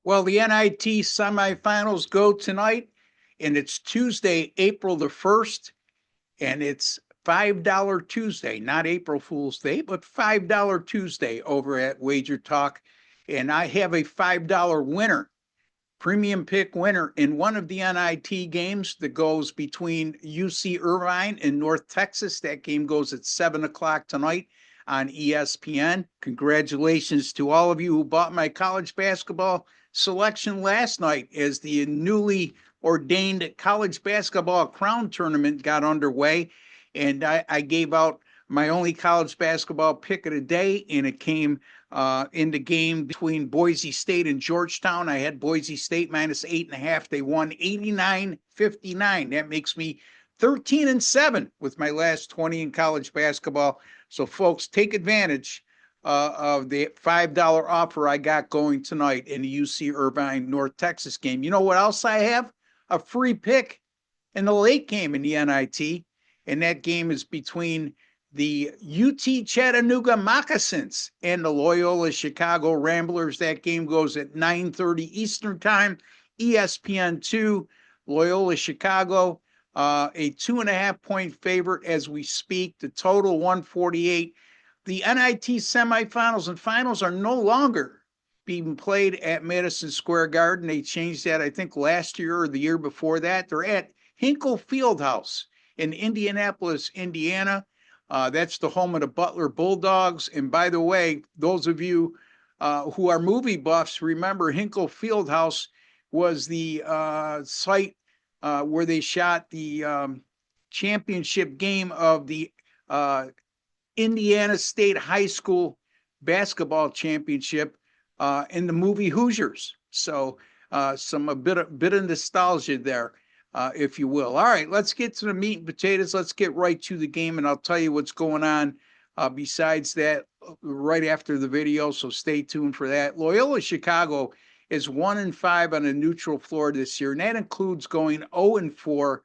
Well, the NIT semifinals go tonight, and it's Tuesday, April the 1st, and it's $5 Tuesday, not April Fool's Day, but $5 Tuesday over at Wager Talk. And I have a $5 winner, premium pick winner in one of the NIT games that goes between UC Irvine and North Texas. That game goes at 7 o'clock tonight on ESPN. Congratulations to all of you who bought my college basketball selection last night as the newly ordained college basketball crown tournament got underway. And I gave out my only college basketball pick of the day, and it came in the game between Boise State and Georgetown. I had Boise State minus 8.5. They won 89-59. That makes me 13-7 with my last 20 in college basketball. So, folks, take advantage of the $5 offer I got going tonight in the UC Irvine North Texas game. You know what else I have? A free pick in the late game in the NIT, and that game is between the UT Chattanooga Moccasins and the Loyola Chicago Ramblers. That game goes at 9:30 Eastern Time, ESPN2. Loyola Chicago, a 2.5-point favorite as we speak. The total 148. The NIT semifinals and finals are no longer being played at Madison Square Garden. They changed that, I think, last year or the year before that. They're at Hinkle Fieldhouse in Indianapolis, Indiana. That's the home of the Butler Bulldogs. And by the way, those of you who are movie buffs, remember Hinkle Fieldhouse was the site where they shot the championship game of the Indiana State High School basketball championship in the movie Hoosiers. So a bit of nostalgia there, if you will. All right, let's get to the meat and potatoes. Let's get right to the game, and I'll tell you what's going on besides that right after the video, so stay tuned for that. Loyola Chicago is 1-5 on a neutral floor this year, and that includes going 0-4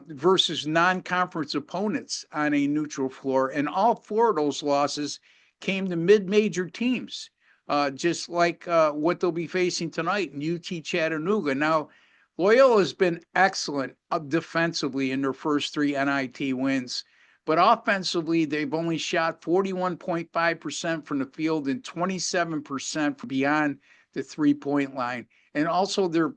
versus non-conference opponents on a neutral floor. And all four of those losses came to mid-major teams, just like what they'll be facing tonight in UT Chattanooga. Now, Loyola has been excellent defensively in their first three NIT wins, but offensively, they've only shot 41.5% from the field and 27% beyond the three-point line. And also their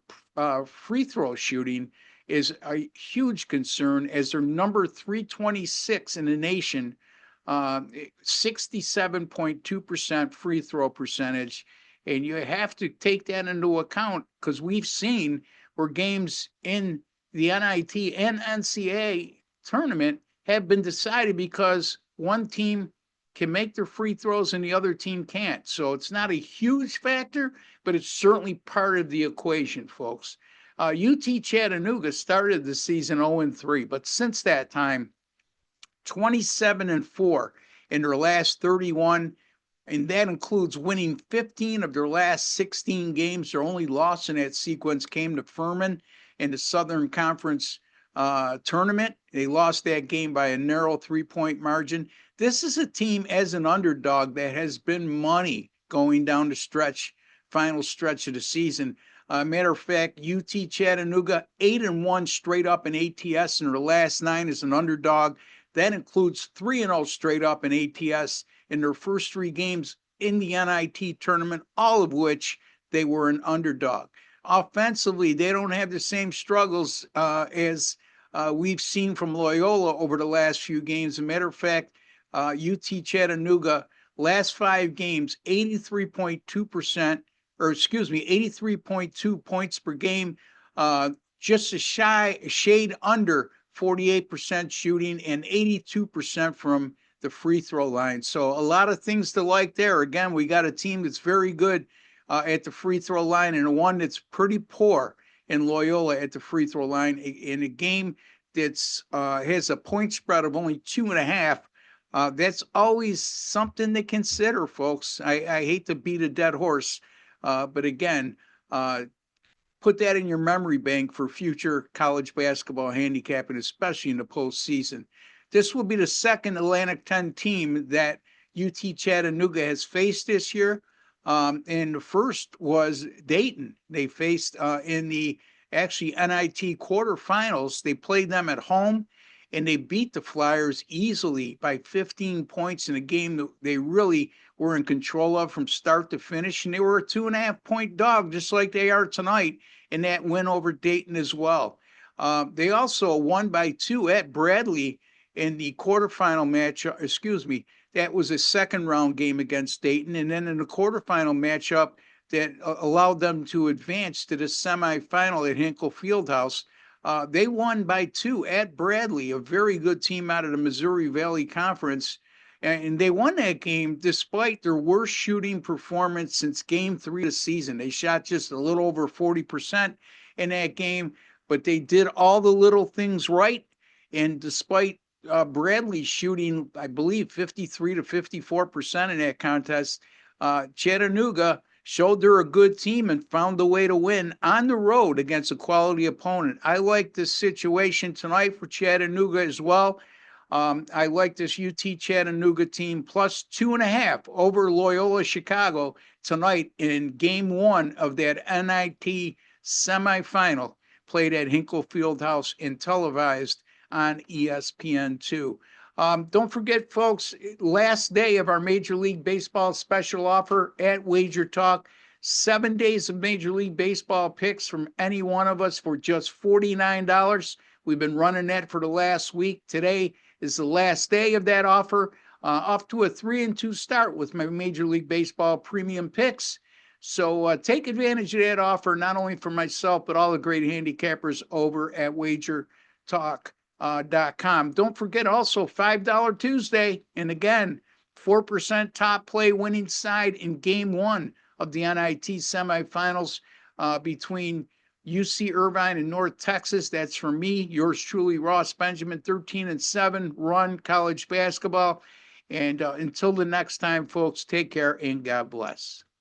free throw shooting is a huge concern as they're number 326 in the nation, 67.2% free throw percentage. And you have to take that into account because we've seen where games in the NIT and NCAA tournament have been decided because one team can make their free throws and the other team can't. So it's not a huge factor, but it's certainly part of the equation, folks. UT Chattanooga started the season 0-3, but since that time, 27-4 in their last 31, and that includes winning 15 of their last 16 games. Their only loss in that sequence came to Furman in the Southern Conference tournament. They lost that game by a narrow 3-point margin. This is a team as an underdog that has been money going down the final stretch of the season. Matter of fact, UT Chattanooga 8-1 straight up in ATS in their last 9 as an underdog. That includes 3-0 straight up in ATS in their first 3 games in the NIT tournament, all of which they were an underdog. Offensively, they don't have the same struggles as we've seen from Loyola over the last few games. As a matter of fact, UT Chattanooga, last 5 games, 83.2%, or excuse me, 83.2 points per game, just a shade under 48% shooting and 82% from the free throw line. So a lot of things to like there. Again, we got a team that's very good at the free throw line and one that's pretty poor in Loyola at the free throw line. In a game that's has a point spread of only 2.5, that's always something to consider, folks. I hate to beat a dead horse, but again, put that in your memory bank for future college basketball handicapping, especially in the postseason. This will be the second Atlantic 10 team that UT Chattanooga has faced this year. And the first was Dayton. They faced in the actually NIT quarterfinals. They played them at home and they beat the Flyers easily by 15 points in a game that they really were in control of from start to finish. And they were a 2.5 point dog, just like they are tonight, in that win over Dayton as well. They also won by 2 at Bradley in the quarterfinal match. Excuse me, that was a second round game against Dayton. And then in the quarterfinal matchup that allowed them to advance to the semifinal at Hinkle Fieldhouse, they won by 2 at Bradley, a very good team out of the Missouri Valley Conference. And they won that game despite their worst shooting performance since game 3 of the season. They shot just a little over 40% in that game, but they did all the little things right. And despite Bradley shooting, I believe, 53 to 54% in that contest, Chattanooga showed they're a good team and found a way to win on the road against a quality opponent. I like this situation tonight for Chattanooga as well. I like this UT Chattanooga team plus 2.5 over Loyola Chicago tonight in game 1 of that NIT semifinal played at Hinkle Fieldhouse and televised on ESPN2. Don't forget, folks, last day of our Major League Baseball special offer at Wager Talk. 7 days of Major League Baseball picks from any one of us for just $49. We've been running that for the last week. Today is the last day of that offer. Off to a 3-2 start with my Major League Baseball premium picks. So take advantage of that offer, not only for myself, but all the great handicappers over at WagerTalk.com. Don't forget also $5 Tuesday. And again, 4% top play winning side in game 1 of the NIT semifinals between UC Irvine and North Texas. That's for me, yours truly, Ross Benjamin, 13-7, run college basketball. And until the next time, folks, take care and God bless.